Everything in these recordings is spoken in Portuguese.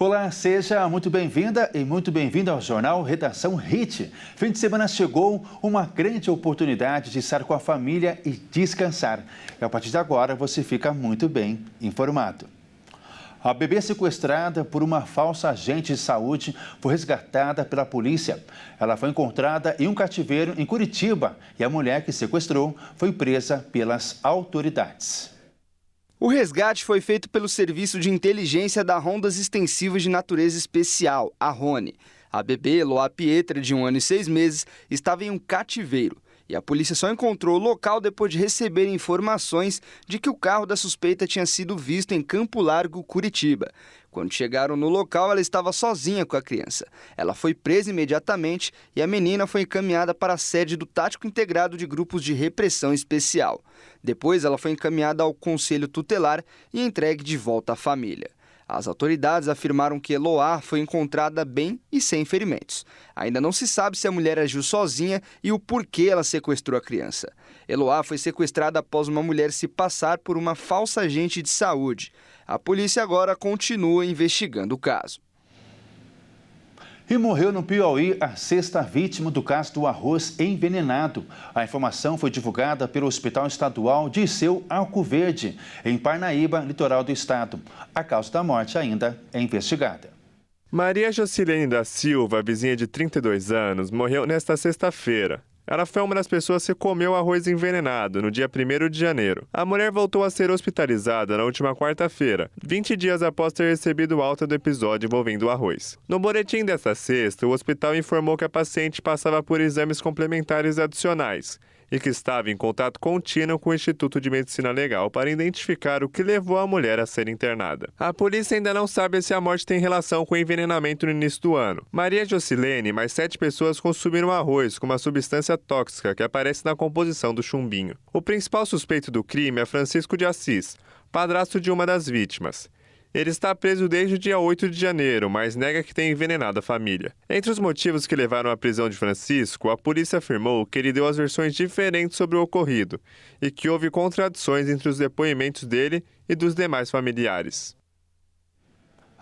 Olá, seja muito bem-vinda e muito bem-vindo ao Jornal Redação Hit. Fim de semana chegou, uma grande oportunidade de estar com a família e descansar. E a partir de agora você fica muito bem informado. A bebê sequestrada por uma falsa agente de saúde foi resgatada pela polícia. Ela foi encontrada em um cativeiro em Curitiba e a mulher que sequestrou foi presa pelas autoridades. O resgate foi feito pelo Serviço de Inteligência da Rondas Extensivas de Natureza Especial, a RONE. A bebê, Eloá Pietra, de 1 ano e 6 meses, estava em um cativeiro. E a polícia só encontrou o local depois de receber informações de que o carro da suspeita tinha sido visto em Campo Largo, Curitiba. Quando chegaram no local, ela estava sozinha com a criança. Ela foi presa imediatamente e a menina foi encaminhada para a sede do Tático Integrado de Grupos de Repressão Especial. Depois, ela foi encaminhada ao Conselho Tutelar e entregue de volta à família. As autoridades afirmaram que Eloá foi encontrada bem e sem ferimentos. Ainda não se sabe se a mulher agiu sozinha e o porquê ela sequestrou a criança. Eloá foi sequestrada após uma mulher se passar por uma falsa agente de saúde. A polícia agora continua investigando o caso. E morreu no Piauí a 6ª vítima do caso do arroz envenenado. A informação foi divulgada pelo Hospital Estadual Dirceu Arco Verde, em Parnaíba, litoral do estado. A causa da morte ainda é investigada. Maria Jocilene da Silva, vizinha de 32 anos, morreu nesta sexta-feira. Ela foi uma das pessoas que comeu arroz envenenado no dia 1º de janeiro. A mulher voltou a ser hospitalizada na última quarta-feira, 20 dias após ter recebido alta do episódio envolvendo o arroz. No boletim desta sexta, o hospital informou que a paciente passava por exames complementares adicionais e que estava em contato contínuo com o Instituto de Medicina Legal para identificar o que levou a mulher a ser internada. A polícia ainda não sabe se a morte tem relação com o envenenamento no início do ano. Maria Jocilene e mais 7 pessoas consumiram arroz com uma substância tóxica que aparece na composição do chumbinho. O principal suspeito do crime é Francisco de Assis, padrasto de uma das vítimas. Ele está preso desde o dia 8 de janeiro, mas nega que tenha envenenado a família. Entre os motivos que levaram à prisão de Francisco, a polícia afirmou que ele deu as versões diferentes sobre o ocorrido e que houve contradições entre os depoimentos dele e dos demais familiares.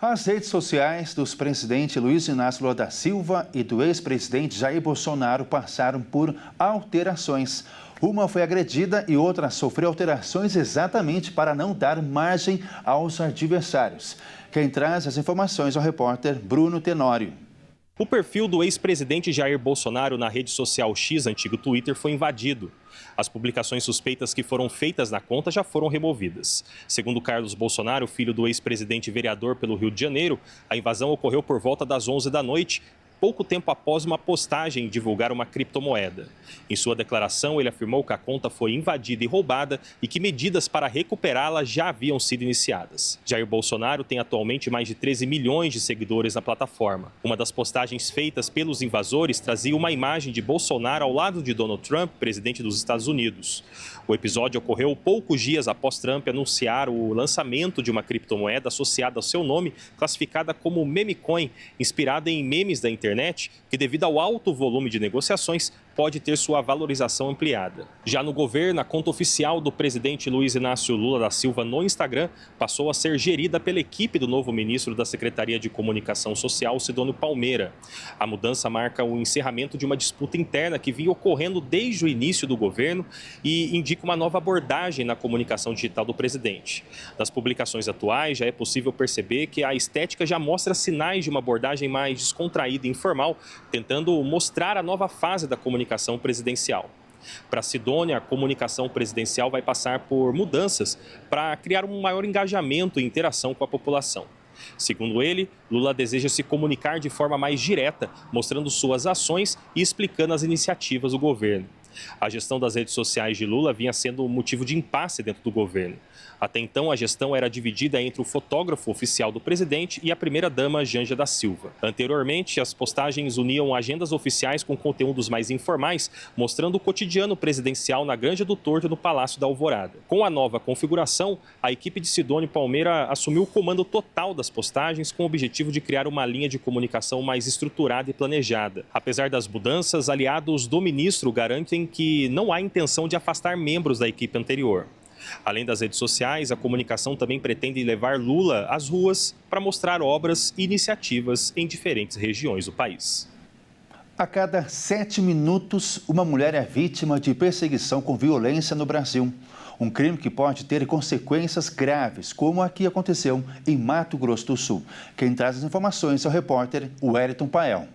As redes sociais dos presidentes Luiz Inácio Lula da Silva e do ex-presidente Jair Bolsonaro passaram por alterações. Uma foi agredida e outra sofreu alterações exatamente para não dar margem aos adversários. Quem traz as informações é o repórter Bruno Tenório. O perfil do ex-presidente Jair Bolsonaro na rede social X, antigo Twitter, foi invadido. As publicações suspeitas que foram feitas na conta já foram removidas. Segundo Carlos Bolsonaro, filho do ex-presidente vereador pelo Rio de Janeiro, a invasão ocorreu por volta das 11 da noite, pouco tempo após uma postagem divulgar uma criptomoeda. Em sua declaração, ele afirmou que a conta foi invadida e roubada e que medidas para recuperá-la já haviam sido iniciadas. Jair Bolsonaro tem atualmente mais de 13 milhões de seguidores na plataforma. Uma das postagens feitas pelos invasores trazia uma imagem de Bolsonaro ao lado de Donald Trump, presidente dos Estados Unidos. O episódio ocorreu poucos dias após Trump anunciar o lançamento de uma criptomoeda associada ao seu nome, classificada como memecoin, inspirada em memes da internet, que devido ao alto volume de negociações, pode ter sua valorização ampliada. Já no governo, a conta oficial do presidente Luiz Inácio Lula da Silva no Instagram passou a ser gerida pela equipe do novo ministro da Secretaria de Comunicação Social, Sidônio Palmeira. A mudança marca o encerramento de uma disputa interna que vinha ocorrendo desde o início do governo e indica uma nova abordagem na comunicação digital do presidente. Das publicações atuais, já é possível perceber que a estética já mostra sinais de uma abordagem mais descontraída e informal, tentando mostrar a nova fase da comunicação presidencial. Para Sidônia, a comunicação presidencial vai passar por mudanças para criar um maior engajamento e interação com a população. Segundo ele, Lula deseja se comunicar de forma mais direta, mostrando suas ações e explicando as iniciativas do governo. A gestão das redes sociais de Lula vinha sendo motivo de impasse dentro do governo. Até então, a gestão era dividida entre o fotógrafo oficial do presidente e a primeira-dama Janja da Silva. Anteriormente, as postagens uniam agendas oficiais com conteúdos mais informais, mostrando o cotidiano presidencial na Granja do Torto, no Palácio da Alvorada. Com a nova configuração, a equipe de Sidônio Palmeira assumiu o comando total das postagens com o objetivo de criar uma linha de comunicação mais estruturada e planejada. Apesar das mudanças, aliados do ministro garantem que não há intenção de afastar membros da equipe anterior. Além das redes sociais, a comunicação também pretende levar Lula às ruas para mostrar obras e iniciativas em diferentes regiões do país. A cada 7 minutos, uma mulher é vítima de perseguição com violência no Brasil. Um crime que pode ter consequências graves, como a que aconteceu em Mato Grosso do Sul. Quem traz as informações é o repórter Wellington Pael.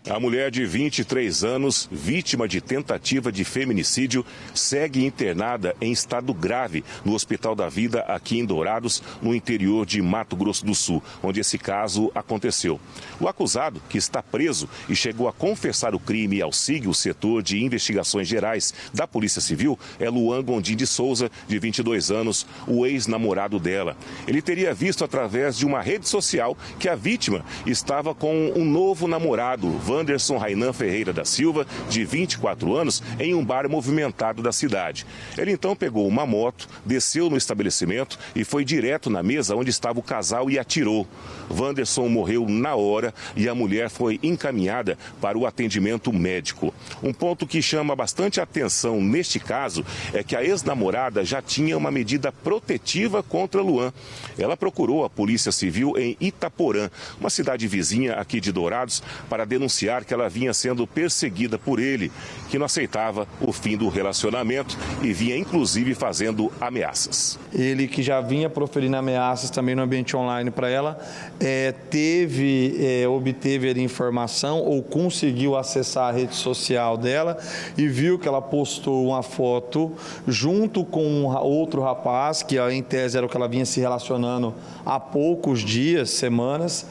A mulher de 23 anos, vítima de tentativa de feminicídio, segue internada em estado grave no Hospital da Vida, aqui em Dourados, no interior de Mato Grosso do Sul, onde esse caso aconteceu. O acusado, que está preso e chegou a confessar o crime ao SIG, o setor de investigações gerais da Polícia Civil, é Luan Gondim de Souza, de 22 anos, o ex-namorado dela. Ele teria visto através de uma rede social que a vítima estava com um novo namorado, Wanderson Rainan Ferreira da Silva, de 24 anos, em um bar movimentado da cidade. Ele então pegou uma moto, desceu no estabelecimento e foi direto na mesa onde estava o casal e atirou. Wanderson morreu na hora e a mulher foi encaminhada para o atendimento médico. Um ponto que chama bastante atenção neste caso é que a ex-namorada já tinha uma medida protetiva contra Luan. Ela procurou a Polícia Civil em Itaporã, uma cidade vizinha aqui de Dourados, para denunciar que ela vinha sendo perseguida por ele, que não aceitava o fim do relacionamento e vinha inclusive fazendo ameaças. Ele, que já vinha proferindo ameaças também no ambiente online para ela, obteve ali informação ou conseguiu acessar a rede social dela e viu que ela postou uma foto junto com outro rapaz, que em tese era o que ela vinha se relacionando há poucos dias, semanas.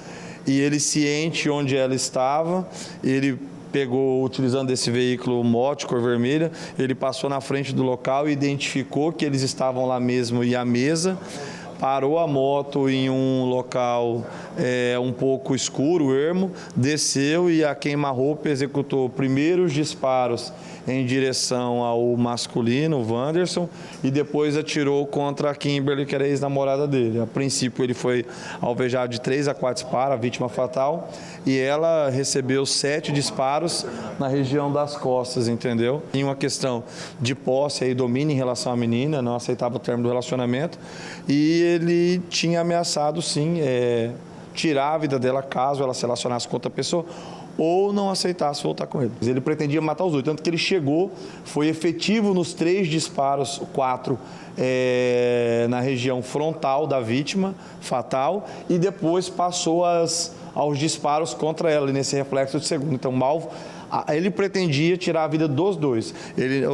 E ele, ciente onde ela estava, ele pegou, utilizando esse veículo moto cor vermelha, ele passou na frente do local e identificou que eles estavam lá mesmo e à mesa, parou a moto em um local um pouco escuro, ermo, desceu e a queima-roupa executou primeiros disparos em direção ao masculino, o Wanderson, e depois atirou contra a Kimberly, que era a ex-namorada dele. A princípio ele foi alvejado de 3 a 4 disparos, a vítima fatal, e ela recebeu 7 disparos na região das costas, entendeu? Em uma questão de posse e domínio em relação à menina, não aceitava o termo do relacionamento, e ele tinha ameaçado, sim, tirar a vida dela caso ela se relacionasse com outra pessoa, ou não aceitasse voltar com ele. Ele pretendia matar os dois, tanto que ele chegou, foi efetivo nos 3 disparos, 4 na região frontal da vítima, fatal, e depois passou aos disparos contra ela, nesse reflexo de segundo. Então, ele pretendia tirar a vida dos dois.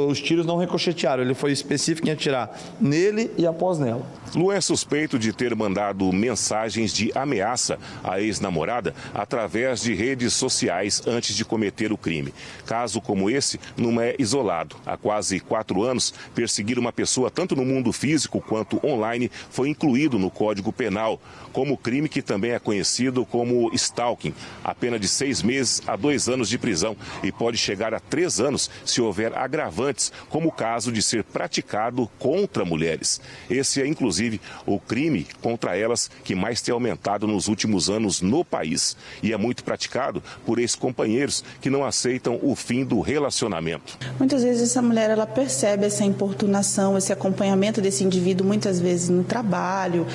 Os tiros não ricochetearam, ele foi específico em atirar nele e após nela. Luan é suspeito de ter mandado mensagens de ameaça à ex-namorada através de redes sociais antes de cometer o crime. Caso como esse não é isolado. Há quase 4 anos, perseguir uma pessoa tanto no mundo físico quanto online foi incluído no Código Penal, como crime que também é conhecido como stalking. A pena de 6 meses a 2 anos de prisão e pode chegar a 3 anos se houver agravantes, como o caso de ser praticado contra mulheres. Esse é, inclusive, o crime contra elas que mais tem aumentado nos últimos anos no país. E é muito praticado por ex-companheiros que não aceitam o fim do relacionamento. Muitas vezes essa mulher, ela percebe essa importunação, esse acompanhamento desse indivíduo, muitas vezes no trabalho,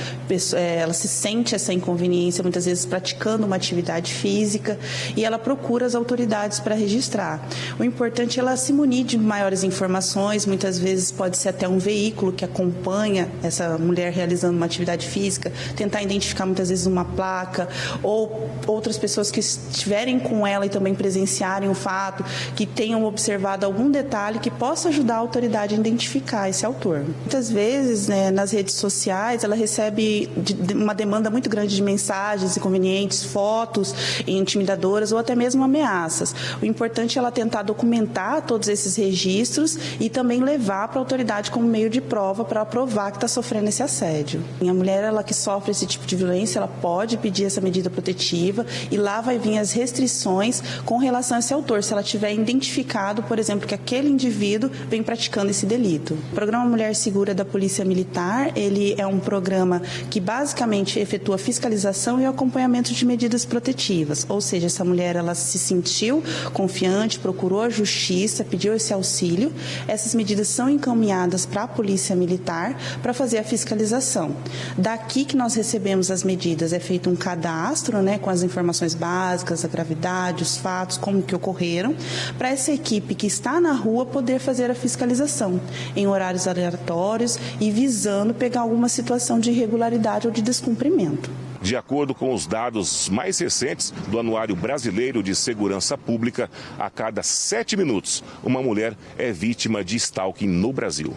ela se sente essa inconveniência, muitas vezes praticando uma atividade física, e ela procura as autoridades para registrar. O importante é ela se munir de maiores informações, muitas vezes pode ser até um veículo que acompanha essa mulher realizando uma atividade física, tentar identificar muitas vezes uma placa, ou outras pessoas que estiverem com ela e também presenciarem o fato, que tenham observado algum detalhe que possa ajudar a autoridade a identificar esse autor. Muitas vezes, nas redes sociais, ela recebe uma demanda muito grande de mensagens inconvenientes, fotos intimidadoras ou até mesmo ameaças. O importante é ela tentar documentar todos esses registros e também levar para a autoridade como meio de prova para provar que está sofrendo esse assédio. A mulher, ela que sofre esse tipo de violência, ela pode pedir essa medida protetiva e lá vai vir as restrições com relação a esse autor, se ela tiver identificado, por exemplo, que aquele indivíduo vem praticando esse delito. O Programa Mulher Segura da Polícia Militar, ele é um programa que basicamente efetua fiscalização e acompanhamento de medidas protetivas, ou seja, essa mulher, ela se sentiu confiante, procurou a justiça, pediu esse auxílio. Essas medidas são encaminhadas para a Polícia Militar para fazer a fiscalização. Daqui que nós recebemos as medidas, é feito um cadastro, né, com as informações básicas, a gravidade, os fatos, como que ocorreram, para essa equipe que está na rua poder fazer a fiscalização em horários aleatórios e visando pegar alguma situação de irregularidade ou de descumprimento. De acordo com os dados mais recentes do Anuário Brasileiro de Segurança Pública, a cada 7 minutos, uma mulher é vítima de stalking no Brasil.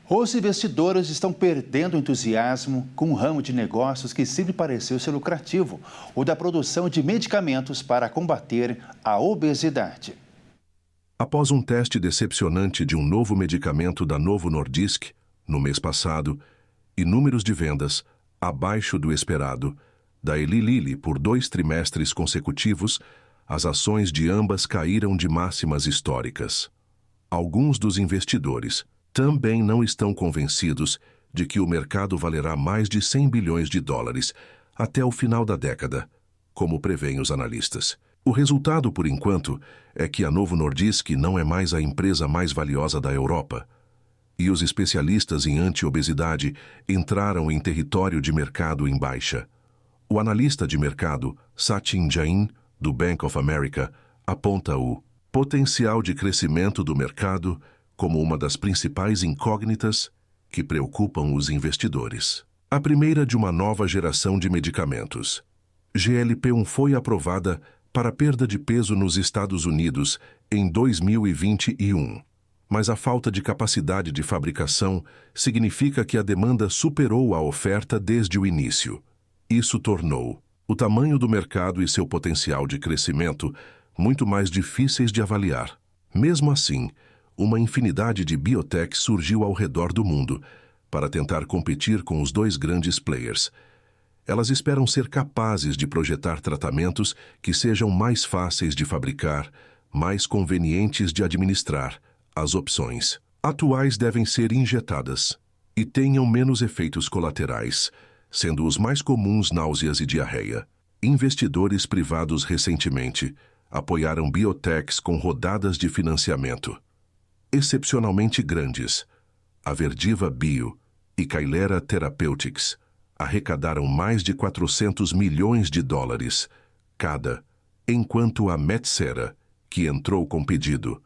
Os investidores estão perdendo entusiasmo com um ramo de negócios que sempre pareceu ser lucrativo, o da produção de medicamentos para combater a obesidade. Após um teste decepcionante de um novo medicamento da Novo Nordisk, no mês passado, e números de vendas abaixo do esperado da Eli Lilly por 2 trimestres consecutivos, as ações de ambas caíram de máximas históricas. Alguns dos investidores também não estão convencidos de que o mercado valerá mais de 100 bilhões de dólares até o final da década, como prevêem os analistas. O resultado, por enquanto, é que a Novo Nordisk não é mais a empresa mais valiosa da Europa. E os especialistas em anti-obesidade entraram em território de mercado em baixa. O analista de mercado, Sachin Jain, do Bank of America, aponta o potencial de crescimento do mercado como uma das principais incógnitas que preocupam os investidores. A primeira de uma nova geração de medicamentos. GLP-1 foi aprovada para perda de peso nos Estados Unidos em 2021. Mas a falta de capacidade de fabricação significa que a demanda superou a oferta desde o início. Isso tornou o tamanho do mercado e seu potencial de crescimento muito mais difíceis de avaliar. Mesmo assim, uma infinidade de biotechs surgiu ao redor do mundo para tentar competir com os 2 grandes players. Elas esperam ser capazes de projetar tratamentos que sejam mais fáceis de fabricar, mais convenientes de administrar. As opções atuais devem ser injetadas e tenham menos efeitos colaterais, sendo os mais comuns náuseas e diarreia. Investidores privados recentemente apoiaram biotechs com rodadas de financiamento excepcionalmente grandes. A Verdiva Bio e Kailera Therapeutics arrecadaram mais de 400 milhões de dólares cada, enquanto a Metsera, que entrou com pedido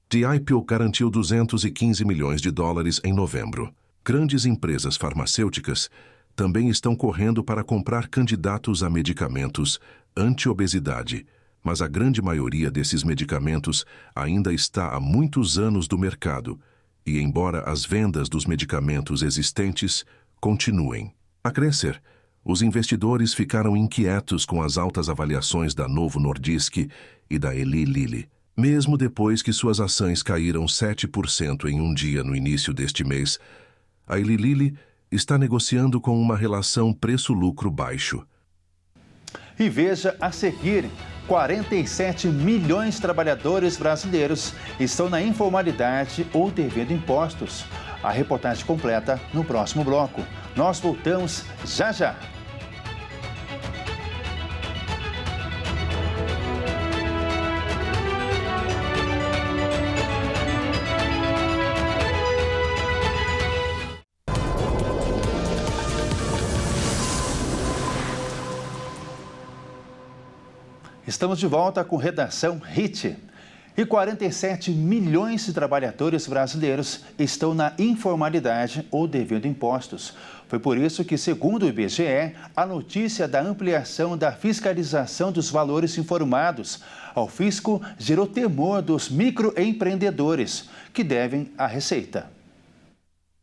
de IPO, garantiu 215 milhões de dólares em novembro. Grandes empresas farmacêuticas também estão correndo para comprar candidatos a medicamentos anti-obesidade, mas a grande maioria desses medicamentos ainda está há muitos anos do mercado e, embora as vendas dos medicamentos existentes continuem a crescer, os investidores ficaram inquietos com as altas avaliações da Novo Nordisk e da Eli Lilly. Mesmo depois que suas ações caíram 7% em um dia no início deste mês, a Eli Lilly está negociando com uma relação preço-lucro baixo. E veja a seguir, 47 milhões de trabalhadores brasileiros estão na informalidade ou devendo impostos. A reportagem completa no próximo bloco. Nós voltamos já já. Estamos de volta com Redação HIT. E 47 milhões de trabalhadores brasileiros estão na informalidade ou devendo impostos. Foi por isso que, segundo o IBGE, a notícia da ampliação da fiscalização dos valores informados ao fisco gerou temor dos microempreendedores, que devem à Receita.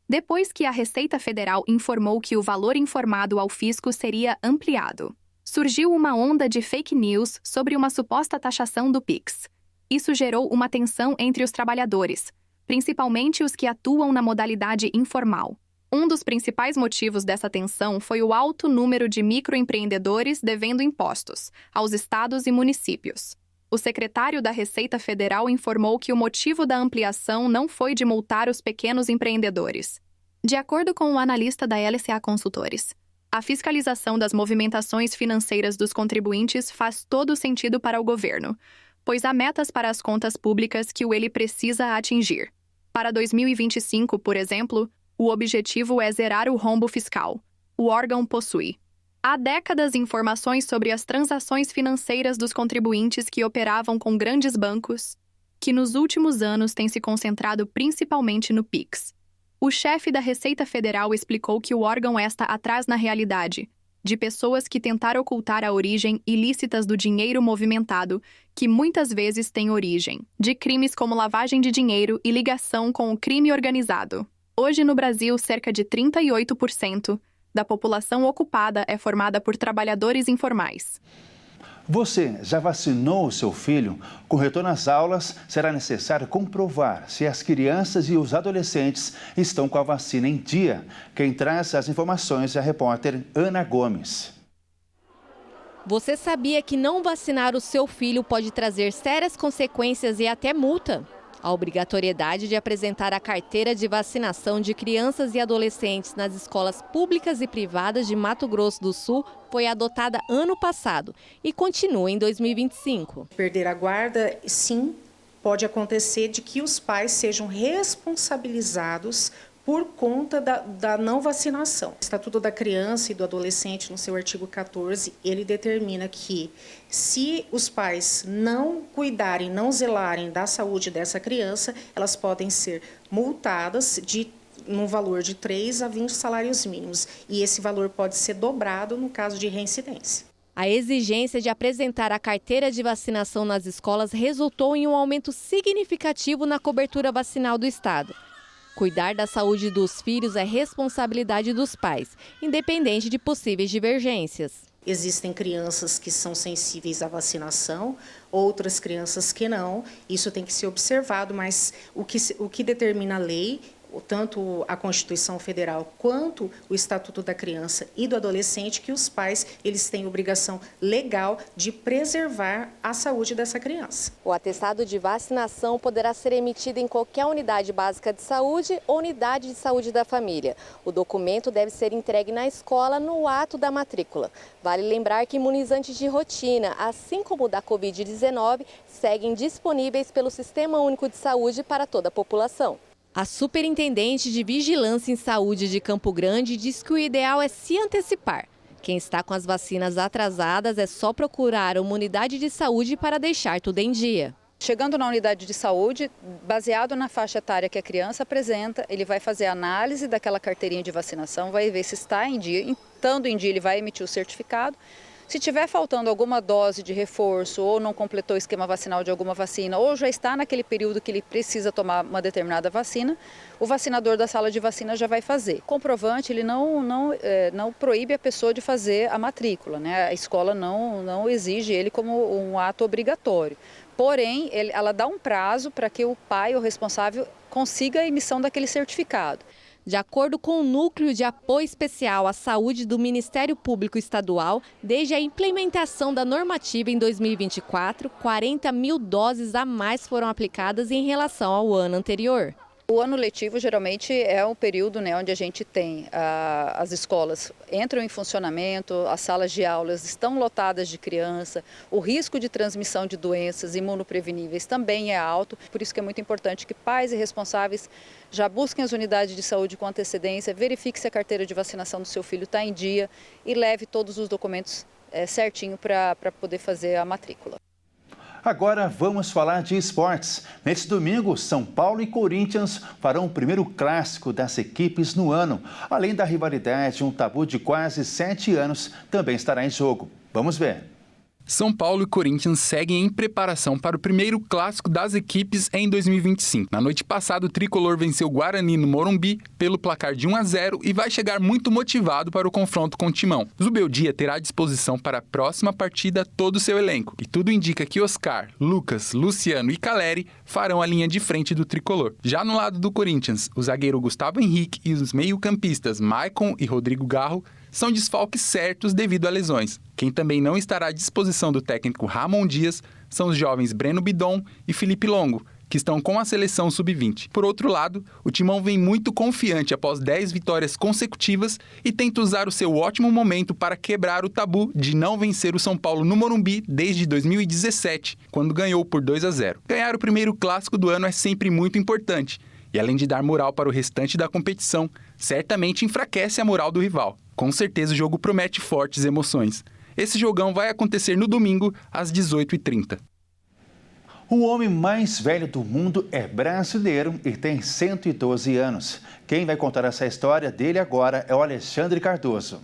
Depois que a Receita Federal informou que o valor informado ao fisco seria ampliado, surgiu uma onda de fake news sobre uma suposta taxação do Pix. Isso gerou uma tensão entre os trabalhadores, principalmente os que atuam na modalidade informal. Um dos principais motivos dessa tensão foi o alto número de microempreendedores devendo impostos aos estados e municípios. O secretário da Receita Federal informou que o motivo da ampliação não foi de multar os pequenos empreendedores. De acordo com o analista da LCA Consultores, A fiscalização das movimentações financeiras dos contribuintes faz todo sentido para o governo, pois há metas para as contas públicas que ele precisa atingir. Para 2025, por exemplo, o objetivo é zerar o rombo fiscal. O órgão possui há décadas informações sobre as transações financeiras dos contribuintes que operavam com grandes bancos, que nos últimos anos têm se concentrado principalmente no Pix. O chefe da Receita Federal explicou que o órgão está atrás na realidade de pessoas que tentaram ocultar a origem ilícitas do dinheiro movimentado, que muitas vezes tem origem de crimes como lavagem de dinheiro e ligação com o crime organizado. Hoje no Brasil, cerca de 38% da população ocupada é formada por trabalhadores informais. Você já vacinou o seu filho? Com retorno às aulas, será necessário comprovar se as crianças e os adolescentes estão com a vacina em dia. Quem traz as informações é a repórter Ana Gomes. Você sabia que não vacinar o seu filho pode trazer sérias consequências e até multa? A obrigatoriedade de apresentar a carteira de vacinação de crianças e adolescentes nas escolas públicas e privadas de Mato Grosso do Sul foi adotada ano passado e continua em 2025. Perder a guarda, sim, pode acontecer de que os pais sejam responsabilizados por conta da não vacinação. O Estatuto da Criança e do Adolescente, no seu artigo 14, ele determina que se os pais não cuidarem, não zelarem da saúde dessa criança, elas podem ser multadas no valor de 3 a 20 salários mínimos. E esse valor pode ser dobrado no caso de reincidência. A exigência de apresentar a carteira de vacinação nas escolas resultou em um aumento significativo na cobertura vacinal do Estado. Cuidar da saúde dos filhos é responsabilidade dos pais, independente de possíveis divergências. Existem crianças que são sensíveis à vacinação, outras crianças que não. Isso tem que ser observado, mas o que determina a lei, tanto a Constituição Federal quanto o Estatuto da Criança e do Adolescente, que os pais eles têm obrigação legal de preservar a saúde dessa criança. O atestado de vacinação poderá ser emitido em qualquer unidade básica de saúde ou unidade de saúde da família. O documento deve ser entregue na escola no ato da matrícula. Vale lembrar que imunizantes de rotina, assim como o da Covid-19, seguem disponíveis pelo Sistema Único de Saúde para toda a população. A superintendente de Vigilância em Saúde de Campo Grande diz que o ideal é se antecipar. Quem está com as vacinas atrasadas é só procurar uma unidade de saúde para deixar tudo em dia. Chegando na unidade de saúde, baseado na faixa etária que a criança apresenta, ele vai fazer a análise daquela carteirinha de vacinação, vai ver se está em dia. Estando em dia, ele vai emitir o certificado. Se tiver faltando alguma dose de reforço ou não completou o esquema vacinal de alguma vacina ou já está naquele período que ele precisa tomar uma determinada vacina, o vacinador da sala de vacina já vai fazer. O comprovante ele não proíbe a pessoa de fazer a matrícula, né? A escola não exige ele como um ato obrigatório. Porém, ela dá um prazo para que o pai ou responsável consiga a emissão daquele certificado. De acordo com o Núcleo de Apoio Especial à Saúde do Ministério Público Estadual, desde a implementação da normativa em 2024, 40 mil doses a mais foram aplicadas em relação ao ano anterior. O ano letivo geralmente é o período, né, onde a gente tem as escolas entram em funcionamento, as salas de aulas estão lotadas de criança, o risco de transmissão de doenças imunopreveníveis também é alto, por isso que é muito importante que pais e responsáveis já busquem as unidades de saúde com antecedência, verifique se a carteira de vacinação do seu filho está em dia e leve todos os documentos certinho para poder fazer a matrícula. Agora vamos falar de esportes. Neste domingo, São Paulo e Corinthians farão o primeiro clássico das equipes no ano. Além da rivalidade, um tabu de quase 7 anos também estará em jogo. Vamos ver. São Paulo e Corinthians seguem em preparação para o primeiro clássico das equipes em 2025. Na noite passada, o tricolor venceu o Guarani no Morumbi pelo placar de 1-0 e vai chegar muito motivado para o confronto com o Timão. Zubeldia terá à disposição para a próxima partida todo o seu elenco. E tudo indica que Oscar, Lucas, Luciano e Caleri farão a linha de frente do tricolor. Já no lado do Corinthians, o zagueiro Gustavo Henrique e os meio-campistas Maicon e Rodrigo Garro são desfalques certos devido a lesões. Quem também não estará à disposição do técnico Ramon Dias são os jovens Breno Bidon e Felipe Longo, que estão com a seleção sub-20. Por outro lado, o Timão vem muito confiante após 10 vitórias consecutivas e tenta usar o seu ótimo momento para quebrar o tabu de não vencer o São Paulo no Morumbi desde 2017, quando ganhou por 2-0. Ganhar o primeiro clássico do ano é sempre muito importante, e além de dar moral para o restante da competição, certamente enfraquece a moral do rival. Com certeza o jogo promete fortes emoções. Esse jogão vai acontecer no domingo, às 18h30. O homem mais velho do mundo é brasileiro e tem 112 anos. Quem vai contar essa história dele agora é o Alexandre Cardoso.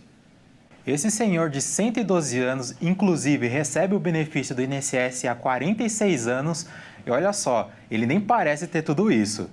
Esse senhor de 112 anos, inclusive, recebe o benefício do INSS há 46 anos e olha só, ele nem parece ter tudo isso.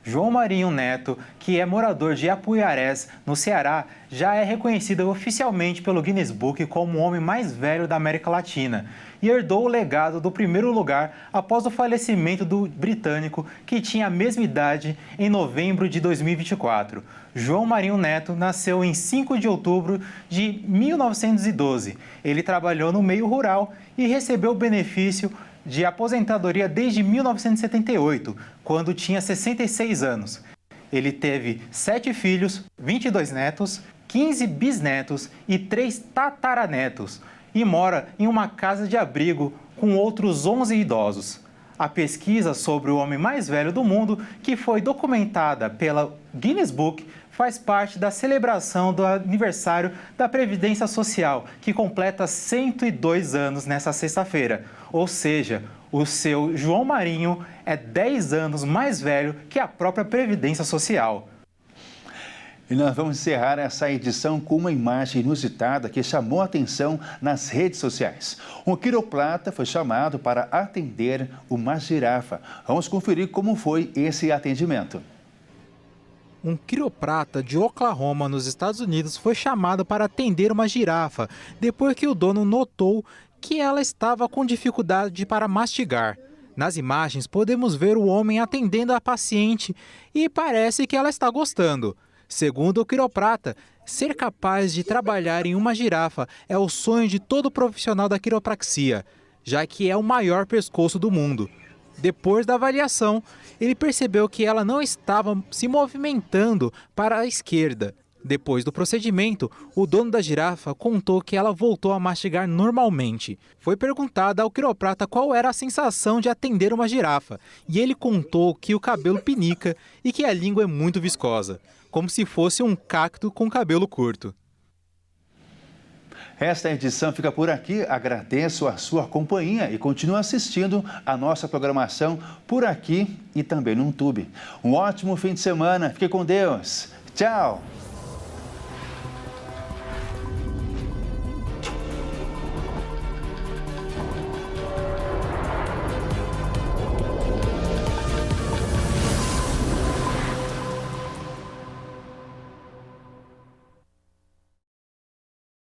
João Marinho Neto, que é morador de Apuiarés, no Ceará, já é reconhecido oficialmente pelo Guinness Book como o homem mais velho da América Latina e herdou o legado do primeiro lugar após o falecimento do britânico, que tinha a mesma idade, em novembro de 2024. João Marinho Neto nasceu em 5 de outubro de 1912. Ele trabalhou no meio rural e recebeu o benefício de aposentadoria desde 1978, quando tinha 66 anos. Ele teve 7 filhos, 22 netos, 15 bisnetos e 3 tataranetos e mora em uma casa de abrigo com outros 11 idosos. A pesquisa sobre o homem mais velho do mundo, que foi documentada pela Guinness Book, faz parte da celebração do aniversário da Previdência Social, que completa 102 anos nesta sexta-feira. Ou seja, o seu João Marinho é 10 anos mais velho que a própria Previdência Social. E nós vamos encerrar essa edição com uma imagem inusitada que chamou a atenção nas redes sociais. Um quiroprata foi chamado para atender uma girafa. Vamos conferir como foi esse atendimento. Um quiroprata de Oklahoma, nos Estados Unidos, foi chamado para atender uma girafa, depois que o dono notou que ela estava com dificuldade para mastigar. Nas imagens, podemos ver o homem atendendo a paciente e parece que ela está gostando. Segundo o quiroprata, ser capaz de trabalhar em uma girafa é o sonho de todo profissional da quiropraxia, já que é o maior pescoço do mundo. Depois da avaliação, ele percebeu que ela não estava se movimentando para a esquerda. Depois do procedimento, o dono da girafa contou que ela voltou a mastigar normalmente. Foi perguntada ao quiroprata qual era a sensação de atender uma girafa, e ele contou que o cabelo pinica e que a língua é muito viscosa, como se fosse um cacto com cabelo curto. Esta edição fica por aqui. Agradeço a sua companhia e continue assistindo a nossa programação por aqui e também no YouTube. Um ótimo fim de semana. Fique com Deus. Tchau!